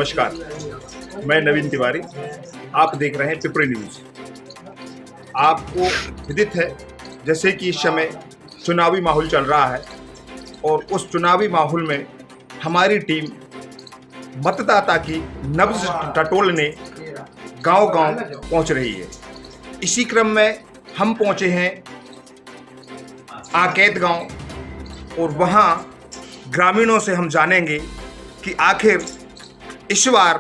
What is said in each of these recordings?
नमस्कार, मैं नवीन तिवारी। आप देख रहे हैं पिपरी न्यूज़। आपको विदित है जैसे कि इस समय चुनावी माहौल चल रहा है और उस चुनावी माहौल में हमारी टीम मतदाता की नब्ज़ टटोलने गांव-गांव पहुंच रही है। इसी क्रम में हम पहुंचे हैं आकेत गांव और वहां ग्रामीणों से हम जानेंगे कि आखिर इस बार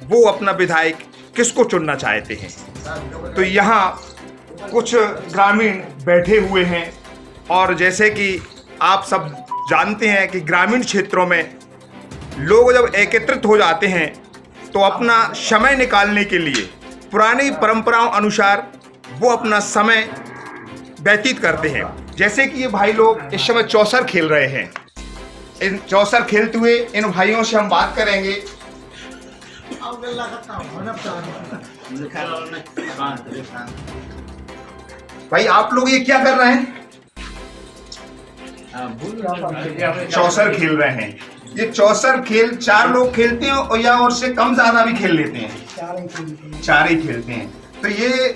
वो अपना विधायक किसको चुनना चाहते हैं। तो यहाँ कुछ ग्रामीण बैठे हुए हैं और जैसे कि आप सब जानते हैं कि ग्रामीण क्षेत्रों में लोग जब एकत्रित हो जाते हैं तो अपना समय निकालने के लिए पुरानी परंपराओं अनुसार वो अपना समय व्यतीत करते हैं। जैसे कि ये भाई लोग इस समय चौसर खेल रहे हैं। इन चौसर खेलते हुए इन भाइयों से हम बात करेंगे। भाई आप लोग ये क्या कर रहे हैं? चौसर खेल रहे हैं। ये चौसर खेल 4 लोग खेलते हैं और या और से कम ज्यादा भी खेल लेते हैं? 4 ही खेलते हैं। तो ये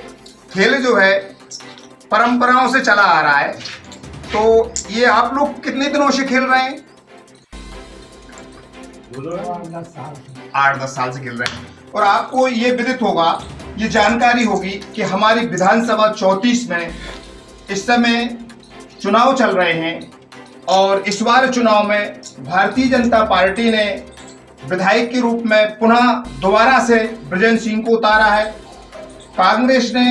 खेल जो है परंपराओं से चला आ रहा है। तो ये आप लोग कितने दिनों से खेल रहे हैं? 8-10 साल से खेल रहे हैं। और आपको ये विदित होगा, ये जानकारी होगी कि हमारी विधानसभा 34 में इस समय चुनाव चल रहे हैं और इस बार चुनाव में भारतीय जनता पार्टी ने विधायक के रूप में पुनः दोबारा से बृजेंद्र सिंह को उतारा है, कांग्रेस ने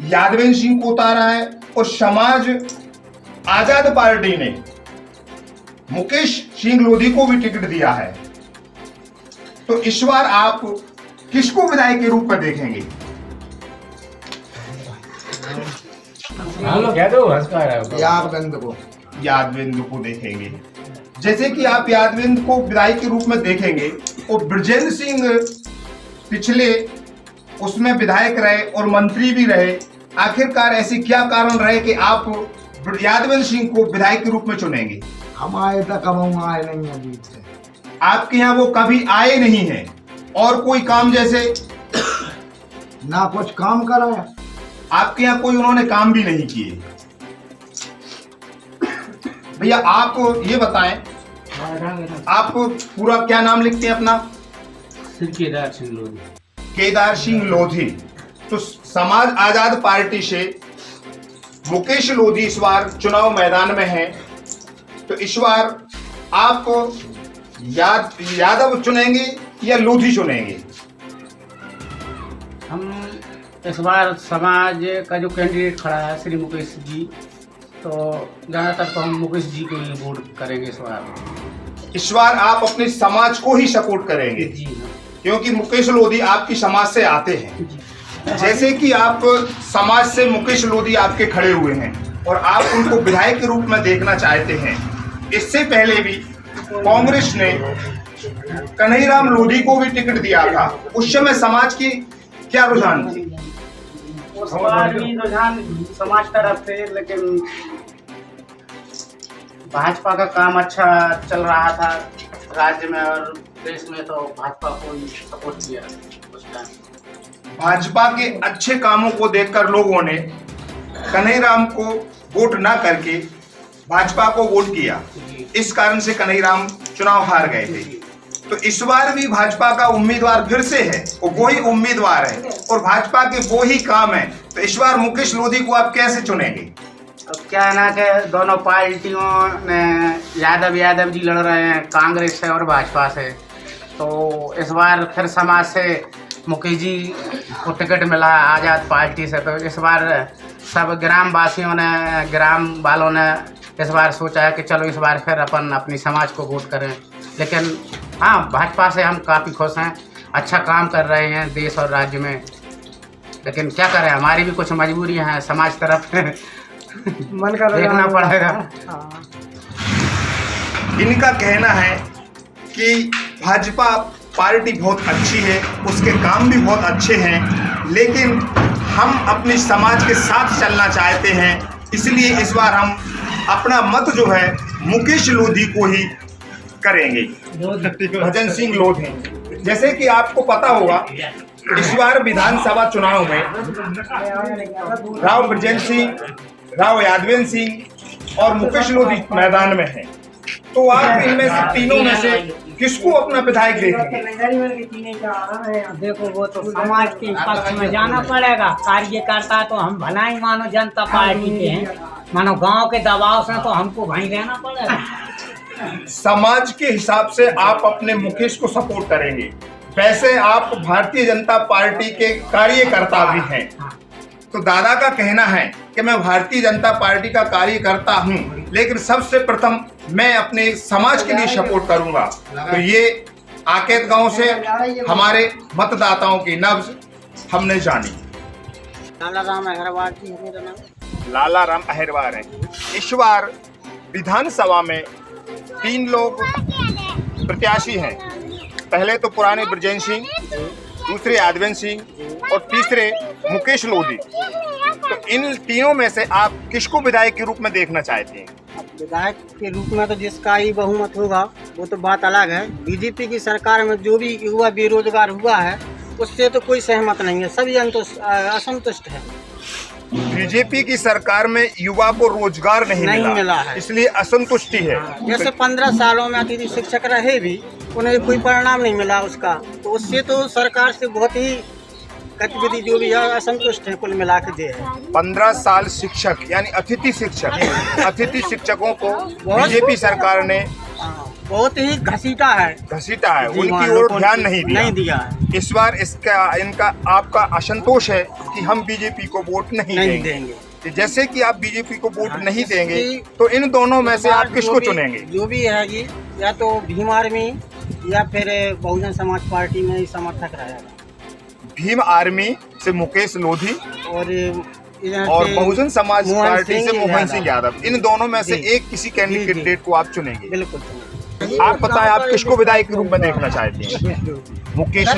यादवेंद्र सिंह को उतारा है और समाज आजाद पार्टी ने मुकेश सिंह लोधी को भी टिकट दिया है। तो इस बार आप किसको विधायक के रूप में देखेंगे? यादवेंद्र को देखेंगे। जैसे कि आप यादवेंद्र को विधायक के रूप में देखेंगे और बृजेंद्र सिंह पिछले उसमें विधायक रहे और मंत्री भी रहे, आखिरकार ऐसे क्या कारण रहे कि आप यादवेंद्र सिंह को विधायक के रूप में चुनेंगे? हम आए तो कब आए नहीं अभी से। आपके यहाँ वो कभी आए नहीं हैं और कोई काम जैसे ना कुछ काम कराया, आपके यहाँ कोई उन्होंने काम भी नहीं किए। भैया आप ये बताएं, आप पूरा क्या नाम लिखते हैं अपना? केदार सिंह लोधी। केदार सिंह लोधी। तो समाज आजाद पार्टी से मुकेश लोधी इस बार चुनाव मैदान में हैं। तो इस बार आप यादव चुनेंगे या लोधी चुनेंगे? हम इस बार समाज का जो कैंडिडेट खड़ा है श्री मुकेश जी, तो ज़्यादातर तो हम मुकेश जी को ही वोट करेंगे इस बार। इस बार आप अपने समाज को ही सपोर्ट करेंगे? जी हाँ। क्योंकि मुकेश लोधी आपकी समाज से आते हैं। जैसे कि आप समाज से मुकेश लोधी आपके खड़े हुए हैं और आप उनको विधायक के रूप में देखना चाहते हैं। इससे पहले भी कांग्रेस ने कन्हैयाराम लोधी को भी टिकट दिया था। उस समय समाज की क्या रुझान थी? उस बार भी रुझान समाज तरफ थे, लेकिन भाजपा का काम अच्छा चल रहा था राज्य में और देश में, तो भाजपा को ही सपोर्ट किया उस टाइम। भाजपा के अच्छे कामों को देखकर लोगों ने कन्हैयाराम को वोट ना करके भाजपा को वोट किया। इस कारण से कन्हैयाराम चुनाव हार गए थे। तो इस बार भी भाजपा का उम्मीदवार फिर से है और वही उम्मीदवार है और भाजपा के वो ही काम है। तो इस बार मुकेश लोधी को आप कैसे चुनेंगे? अब क्या है ना कि दोनों पार्टियों में यादव जी लड़ रहे हैं, कांग्रेस से और भाजपा से। तो इस बार फिर समाज से मुकेश जी को टिकट मिला आज़ाद पार्टी से। तो इस बार सब ग्राम वासियों ने, ग्राम वालों ने इस बार सोचा है कि चलो इस बार फिर अपन अपनी समाज को वोट करें। लेकिन हाँ, भाजपा से हम काफ़ी खुश हैं, अच्छा काम कर रहे हैं देश और राज्य में। लेकिन क्या करें, हमारी भी कुछ मजबूरियां हैं, समाज तरफ मन कर देखना पड़ेगा। इनका कहना है कि भाजपा पार्टी बहुत अच्छी है, उसके काम भी बहुत अच्छे हैं, लेकिन हम अपने समाज के साथ चलना चाहते हैं। इसलिए इस बार हम अपना मत जो है मुकेश लोधी को ही करेंगे, भजन सिंह लोधी। जैसे कि आपको पता होगा, इस बार विधानसभा चुनाव में राव ब्रजेंद्र सिंह, राव यादवेंद्र सिंह और मुकेश लोधी मैदान में हैं। तो आप इनमें से तीनों में से किसको अपना विधायक देखेंगे? देखो वो तो समाज के पक्ष में जाना पड़ेगा। कार्यकर्ता तो हम भला ही मानो जनता पार्टी के हैं, मानो गांव के दबाव से तो हमको वहीं रहना पड़ेगा। समाज के हिसाब से आप अपने मुकेश को सपोर्ट करेंगे, वैसे आप भारतीय जनता पार्टी के कार्यकर्ता भी हैं। तो दादा का कहना है कि मैं भारतीय जनता पार्टी का कार्यकर्ता हूं, लेकिन सबसे प्रथम मैं अपने समाज के लिए सपोर्ट करूंगा। तो ये आकेत गांव से हमारे मतदाताओं की नब्ज हमने जानी। लाला राम अग्रवाल जी है मेरा नाम। लाला राम अहिरवार है। इस बार विधानसभा में 3 लोग प्रत्याशी हैं। पहले तो पुराने ब्रजेंद्र सिंह, दूसरे यादवेंद्र सिंह और तीसरे मुकेश लोधी। तो इन तीनों में से आप किसको विधायक के रूप में देखना चाहते हैं? विधायक के रूप में तो जिसका ही बहुमत होगा वो तो बात अलग है। बीजेपी की सरकार में जो भी युवा बेरोजगार हुआ है उससे तो कोई सहमत नहीं है, सभी असंतुष्ट है। बीजेपी की सरकार में युवा को रोजगार नहीं मिला है, इसलिए असंतुष्टि है। जैसे 15 सालों में अतिथि शिक्षक रहे भी उन्हें कोई परिणाम नहीं मिला उसका, तो उससे तो सरकार से बहुत ही गतिविधि जो भी है असंतुष्ट है कुल मिला के। 15 साल शिक्षक यानी अतिथि शिक्षकों को बीजेपी सरकार ने बहुत ही घसीटा है, उनकी ओर ध्यान नहीं दिया है। इस बार इनका आपका असंतोष है कि हम बीजेपी को वोट नहीं देंगे। जैसे कि आप बीजेपी को वोट नहीं देंगे तो इन दोनों में से आप किसको चुनेंगे? जो भी है ये या तो भीम आर्मी या फिर बहुजन समाज पार्टी में ही समर्थक रहेगा। भीम आर्मी से मुकेश लोधी और बहुजन समाज पार्टी से मोहन सिंह यादव, इन दोनों में से एक किसी कैंडिडेट को आप चुनेंगे। बिल्कुल। आप बताएं, आप किसको विधायक के रूप में देखना चाहते हैं? मुकेश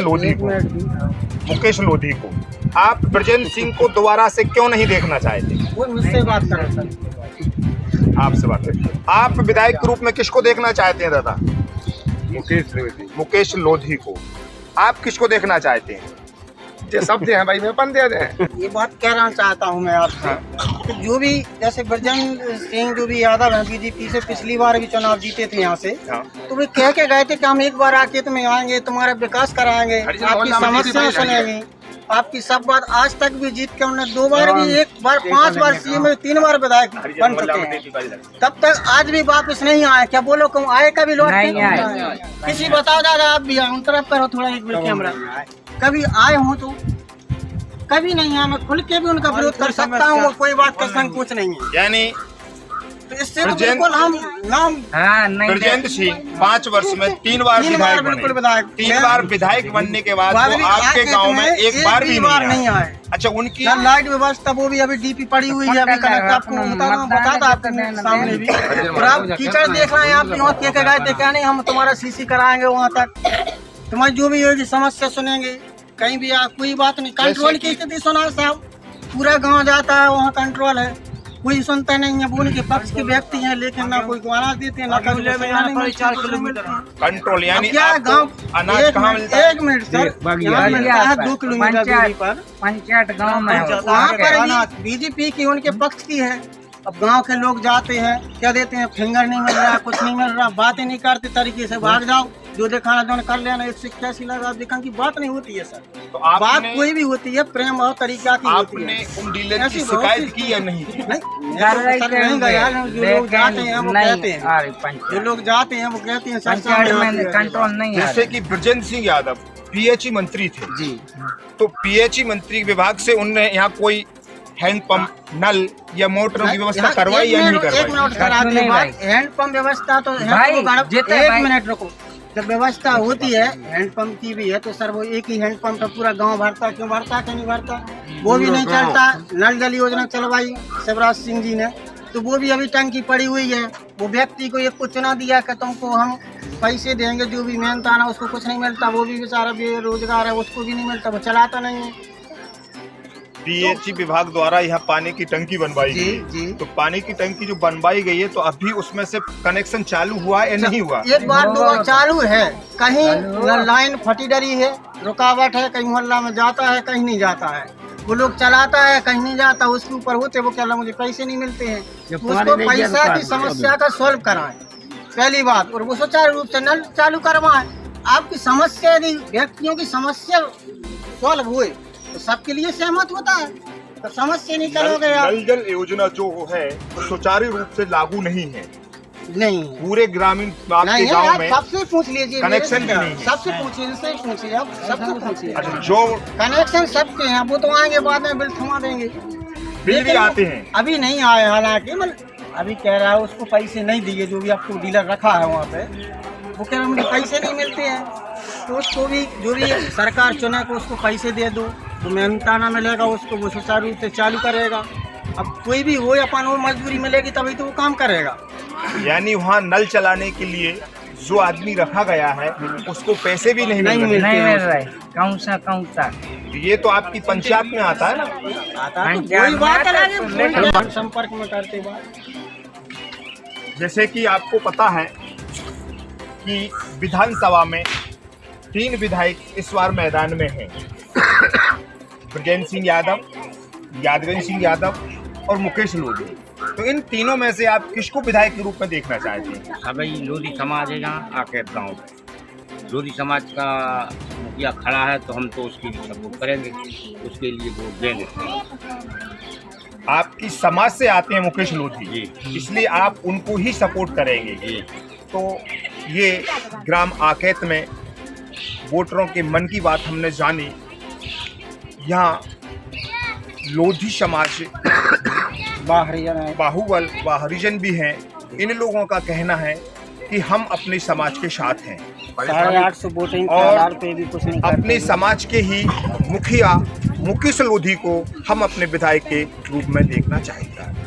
लोधी को। आप ब्रजेंद्र सिंह को दोबारा से क्यों नहीं देखना चाहते? वो मुझसे बात कर रहे हैं। आपसे बात करें। आप विधायक के रूप में किसको देखना चाहते हैं दादा? मुकेश लोधी को। आप किसको देखना चाहते हैं? सब दे हैं भाई, मैं अपन दे रहे। ये बात कहना चाहता हूँ मैं आपसे कि जो भी जैसे ब्रजेंद्र सिंह जो भी यादव है बीजेपी से पिछली बार भी चुनाव जीते थे यहाँ से, तो वे कह के गए थे कि हम एक बार आके तुम्हें आएंगे, तुम्हारा विकास कराएंगे, आपकी समस्याएं सुनेंगे, आपकी सब बात। आज तक भी जीत के उन्होंने 2 बार भी, 1 बार 5 बार सीएम में 3 बार विधायक बन चुके हैं। तब तक आज भी वापस नहीं आए। क्या बोलो कहूँ आए कभी लौट किसी बताओ दादा, आप भी आए उन तरफ करो थोड़ा एक मिनट कैमरा। कभी आए हो तो कभी नहीं है। मैं खुल के भी उनका विरोध कर सकता हूँ, कोई बात का संकोच नहीं है। यानी तो इससे तो बिल्कुल हम नाम ब्रजेंद्र सिंह 5 वर्ष में 3 बार विधायक बने। 3 बार विधायक बनने के बाद वो आपके गांव में एक बार भी नहीं आए। अच्छा, उनकी लाइट व्यवस्था वो भी अभी डीपी पड़ी हुई है, अभी कनेक्ट आपको बता था आपके सामने भी। और आप कीचड़ देख रहे हैं, आप यहाँ कह के गए थे क्या नहीं हम तुम्हारा सीसी कराएंगे, वहाँ तक तुम्हारी जो भी होगी समस्या सुनेंगे। कहीं भी आप कोई बात नहीं, कंट्रोल की स्थिति सुना साहब, पूरा गांव जाता है वहाँ कंट्रोल है, कोई सुनता नहीं है। वो उनके पक्ष के व्यक्ति हैं, लेकिन ना कोई गाना देते हैं ना कभी 4 किलोमीटर कंट्रोल। यानी क्या गाँव अनाज कहाँ मिलता है? 1 मिनट सर, 2 किलोमीटर दूरी पर पंचायत गाँव में वहाँ पर बीजेपी की उनके पक्ष की है। अब गांव के लोग जाते हैं, क्या देते हैं, फिंगर नहीं मिल रहा, कुछ नहीं मिल रहा, बातें नहीं करते तरीके से, भाग जाओ, जो दिखाना जो कर लेना, इससे कैसी लगा दिखा की बात नहीं होती है सर। तो बात कोई भी होती है प्रेम और तरीका की होती है। आपने उन डीलर की शिकायत की या नहीं? नहीं गया, जो लोग जाते हैं वो कहते हैं, जो लोग जाते हैं वो कहते हैं कंट्रोल नहीं है। जैसे कि ब्रजेंद्र सिंह यादव पीएचई मंत्री थे जी, तो पीएचई मंत्री विभाग से उनने यहाँ कोई हैंडपंप, नल या मोटर की व्यवस्था करवाई या नहीं करवाई? हैंडपंप व्यवस्था तो एक मिनट रुको, जब व्यवस्था होती है हैंडपंप की भी है तो सर वो एक ही हैंडपंप पूरा गांव भरता, क्यों भरता क्यों नहीं भरता, वो भी नहीं चलता। नल जल योजना चलवाई शिवराज सिंह जी ने, तो वो भी अभी टंकी पड़ी हुई है। वो व्यक्ति को एक कुछ ना दिया कि तुमको हम पैसे देंगे, जो भी मेहनत आना उसको कुछ नहीं मिलता, वो भी बेचारा बेरोजगार है, उसको भी नहीं मिलता, वो चलाता नहीं है। DHE विभाग द्वारा यहाँ पानी की टंकी बनवाई जी, गई जी। तो पानी की टंकी जो बनवाई गई है तो अभी उसमें से कनेक्शन चालू हुआ या नहीं हुआ? एक बार दो बार चालू है, कहीं लाइन फटी डरी है, रुकावट है, कहीं मोहल्ला में जाता है, कहीं नहीं जाता है। वो लोग चलाता है, कहीं नहीं जाता, उसके ऊपर होते वो क्या मुझे पैसे नहीं मिलते हैं। उसको पैसा की समस्या का सॉल्व कराएं पहली बात, और वो सुचारू रूप से नल चालू करवाएं। आपकी समस्या यदि व्यक्तियों की समस्या सॉल्व हुए तो सबके लिए सहमत होता है, तो समस्या नहीं करोगे आप। नल जल योजना जो है वो सुचारू रूप से लागू नहीं है नहीं पूरे ग्रामीण आपके नहीं है, गांव आप में। सबसे पूछ लीजिए, कनेक्शन भी नहीं है। सबसे पूछिए, इनसे पूछिए, आप सबसे पूछिए। अच्छा, जो कनेक्शन सबके हैं, वो तो आएंगे बाद में बिल थमा देंगे। बिल भी लेकिन आते हैं। अभी नहीं आए, हालांकि मतलब अभी कह रहा है उसको पैसे नहीं दिए, जो भी आपको डीलर रखा है वहाँ पे, वो कह रहा है मुझे पैसे नहीं मिलते हैं। तो उसको भी जो भी सरकार चुने को उसको पैसे दे दो, तो मेहनताना मिलेगा उसको, वो सुचारू रूप से चालू करेगा। अब कोई भी हो अपन वो मजदूरी मिलेगी तभी तो वो काम करेगा। यानी वहाँ नल चलाने के लिए जो आदमी रखा गया है उसको पैसे भी नहीं मिल रहे। कौन सा ये तो आपकी पंचायत में आता है ना? आता है तो वही बात है, संपर्क में करते बात। जैसे कि आपको पता है कि विधानसभा में 3 विधायक इस बार मैदान में हैं। ब्रजेंद्र सिंह यादव, यादवेंद्र सिंह यादव और मुकेश लोधी। तो इन तीनों में से आप किसको विधायक के रूप में देखना चाहते हैं? सभी लोधी समाज है यहाँ आके गाँव में। लोधी समाज का मुखिया खड़ा है तो हम तो उसके लिए सपोर्ट करेंगे, उसके लिए वोट देंगे। आपकी समाज से आते हैं मुकेश लोधी जी। इसलिए आप उनको ही सपोर्ट करेंगे जी। तो ये ग्राम आकेत में वोटरों के मन की बात हमने जानी। यहाँ लोधी समाज, बाहुबल व हरिजन भी हैं। इन लोगों का कहना है कि हम अपने समाज के साथ हैं 850 वोटिंग के और आधार पे भी कुछ नहीं करते अपने हैं। समाज के ही मुखिया मुकेश लोधी को हम अपने विधायक के रूप में देखना चाहते हैं।